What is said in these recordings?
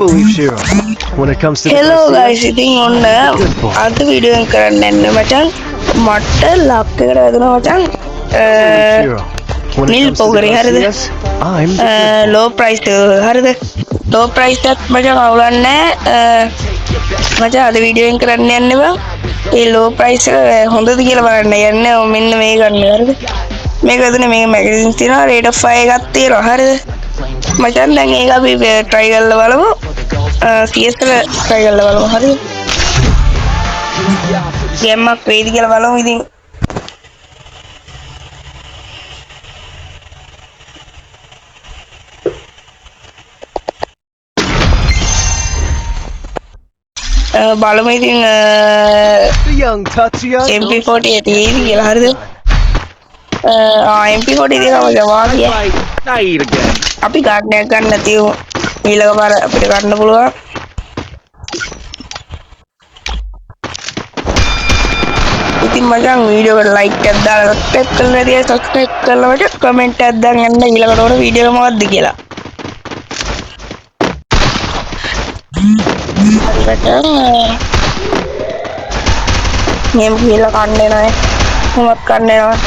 believe Shiro. When it comes to Hello Garcia, guys, ඉතින් ඔන්න good boy. අද video එක කරන්න යන්න මචං මට ලක් එකට වැදුනා මචං Shiro. When it නිල් comes to the පොගරේ හරිද Garcias, I'm the good boy. Low price හරිද ලෝ ප්‍රයිස් එකක් මචං අවුලන්නේ මචං අද වීඩියෝ එක කරන්න යන්න බං ඒ ලෝ ප්‍රයිස් එක හොඳද කියලා බලන්න යන්නේ මෙන්න මේ ගන්න හරිද මේක වැදුනේ මේ මැගසින් තියෙනවා රේට් ඔෆ් 5 එකක් තියෙනවා හරිද මචං දැන් ඒක අපි try කරලා බලමු CS එක try කරලා බලමු හරිද ගේම් එකක් වේද කියලා බලමු ඉතින් බලමු ඉතින් The young Tatsuya. MP40 තියෙද කියලා හරිද MP40 තියෙනවා මචං වාගේ Not eat again. අපි ගාඩ්නයක් ගන්න නැතිව ඊළඟ පාර අපිට ගන්න පුළුවන් ඉතින් මචං වීඩියෝ එකට ලයික් එකක් දාලා සබ්ස්ක්‍රයිබ් කරලා නැති අය සබ්ස්ක්‍රයිබ් කරලා මට කමෙන්ට් එකක් දාන්න යන්න ඊළඟට ඕන වීඩියෝ එක මොකක්ද කියලා හරියට මෙම් කියලා කන්නේ නැහැ මොකක් කන්නේ නැහැ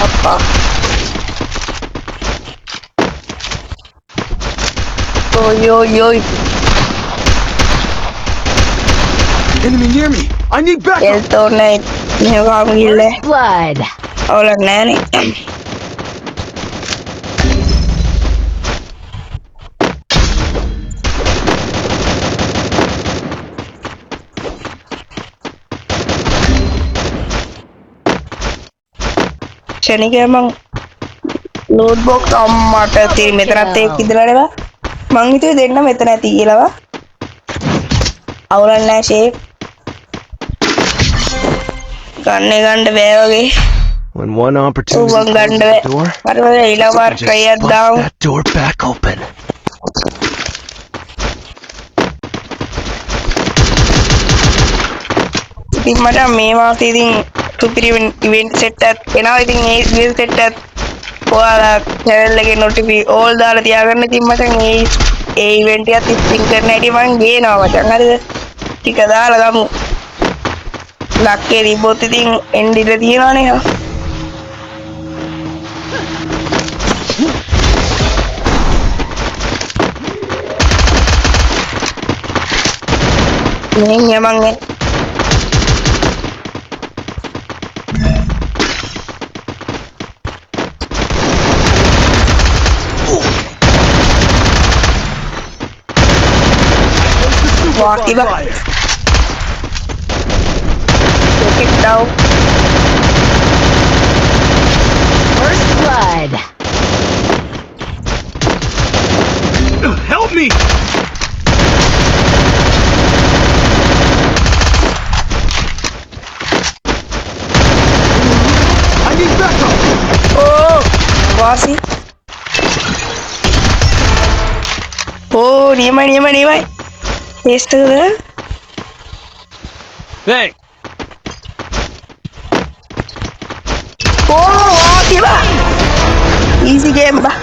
අප්පා Oi. Enemy near me. I need backup. Eltorne මෙහෙම කාමු ගිල්ල Blood. අවුලක් නැහනේ ෂණිකේ මං ලෝඩ් බොක්ස් අම්මට තියෙන මෙතනත් ඒක ඉදලා නේද මං හිතුවේ දෙන්න මෙතන ඇති කියලාවා අවුලක් නැහැ ෂේප් ගන්න බෑ වගේ When one opportunity ඌ ගන්න closes the බෑ door, හරි වගේ ඊළඟ පාර just try එකක් bust දාමු that door back open. ඉතින් මට මේ මාසේ ඉතින් සුපිරි ඉවෙන්ට් සෙට් එකක් එනවා ඉතින් ඒ ඉවෙන්ට් සෙට් එක ඔයාලා channel එකේ all දාලා තියාගන්න ඉතින් මචං ඒ ඉවෙන්ට් එකත් ස්පින් කරන හැටි මං ගේනවා මචං හරිද ටික දාලා ගමු ලක්කේ තිබ්බොත් ඉතින් එන්න ඉඩ තියෙනවනේ මෙහෙන් යමන් Walk it back. Take it down. First blood. Help me! I need backup. Oh, Wasi. Oh, nearby. Taste the. Hey. Oh, Wasi ba. Easy game ba.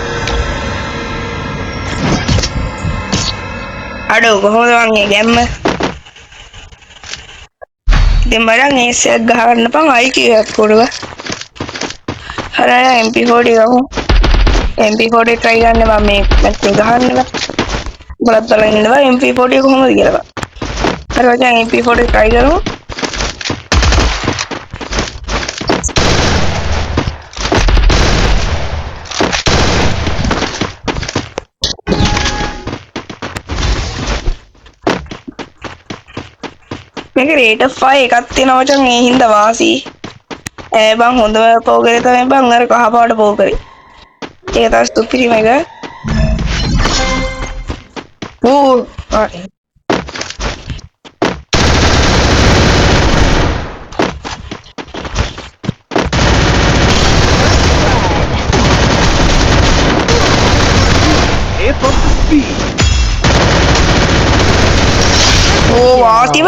Aduh, කොහොමද මං මේ ගේම් එක ඉතින් මරන් ඒ සෙට් ගහන්න පන් IQ එකක් පොඩුව හරය MP40 ගමු MP40 try ගන්න මම මේ මැච් එක ගහන්න බා බලත් බලන්න ඉන්නවා MP40 කොහොමද කියලා බා හරි මචං MP40 try කරමු මේක රේට් ඔෆ් 5 එකක් තියෙනවා මචං ඒ හින්දා වාසි බං හොඳම පෝකරේ තමයි බං අර කහ පාට පෝකරේ ඒක තමයි ස්තුපිරිම එක ඌ Amp up the speed. ඕ වාසිව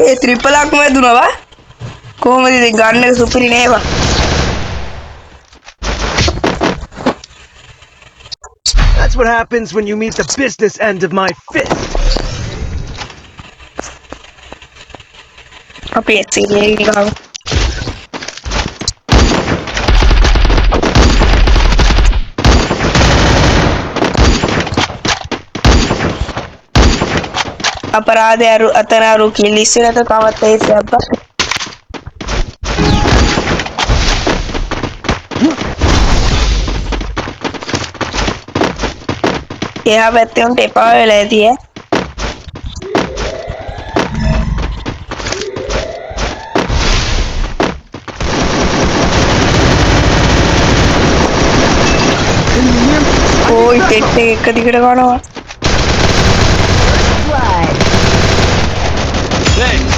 ඒ ත්‍රිපලක්ම වැදුනවා කොහොමද ඉතින් ගන්න එක සුපිරි නේවා That's what happens when you meet the business end of my fist. අපි එක්සිලේ ගාව අපරාධය අතනාරු කිලිස්සරට තවත් ඒසබ්බ එයා පැත්තේ උන්ට එපා වෙලා ඇති ඈ ඕයි ටෙට් එක දිගට ගන්නවා Blood. Thanks.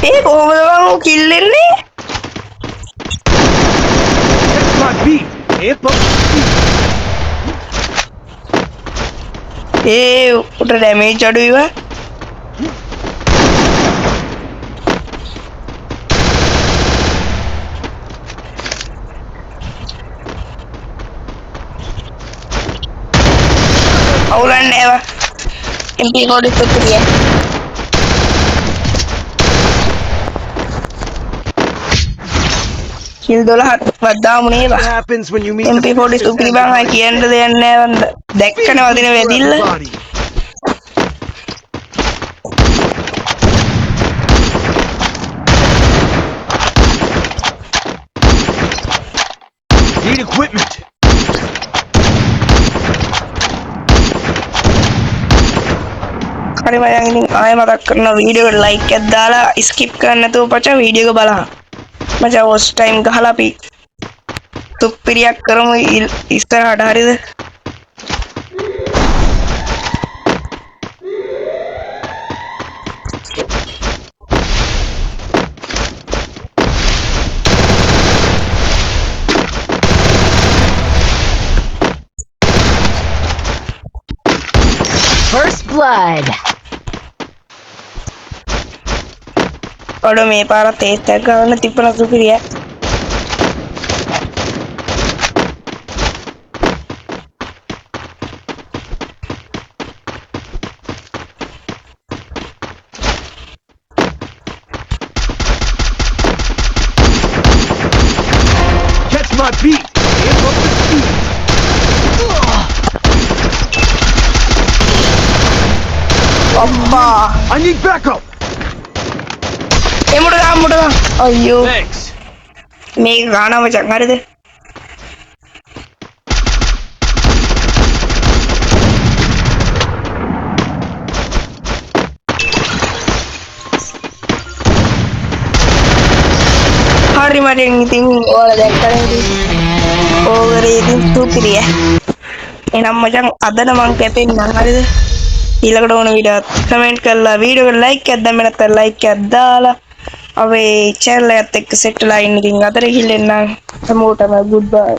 ඒ කොහොමද මම කිල් වෙන්නේ That's my beat. Amp up the speed. ඒ උට ඩැමේජ් අඩුයිවා අවුලන්නේ ඒවා MP කොඩි පුතුරිය කිල් 12ක් වද්දාමු නේද What happens when you meet the MP40 business සුපිරි end of බං my අය කියන්න දෙයක් නෑ වන්ද දැක්කනේ වදින වෙදිල්ල body. Need equipment. හරි මම ඉතින් ආයෙ මතක් කරනවා වීඩියෝ එකට ලයික් එකක් දාලා ස්කිප් කරන්න නැතුව පචා වීඩියෝ එක බලන්න මචං වොස් ටයිම් ගහලා අපි තුප්පිරියක් කරමු ඉස්සරහට හරිද First blood. ඔඩ මේ පාරත් ඒත් එකක් ගන්න තිබ්බන සුපිරිය Catch my beat. Amp up the speed. අම්මා I need backup. එමුඩ අයියෝ Thanks. මේක ගානවා මචං හරිද හරි මට ඉතින් ඔයාලා දැක්කනේ ඕවරේ ඉතින් සුපිරිය එහෙනම් මචං අදන මං කැපෙන්නම් හරිද ඊළඟට ඕන වීඩියෝ කමෙන්ට් කරලා වීඩියෝ එකට ලයික් එකක් දැම්ම නැත්නම් ලයික් එකක් දාලා අපේ channel එකත් එක්ක සෙට් වෙලා ඉන්න ඉතින් අතර ගිහින් එන්නම් හැමෝටම good bye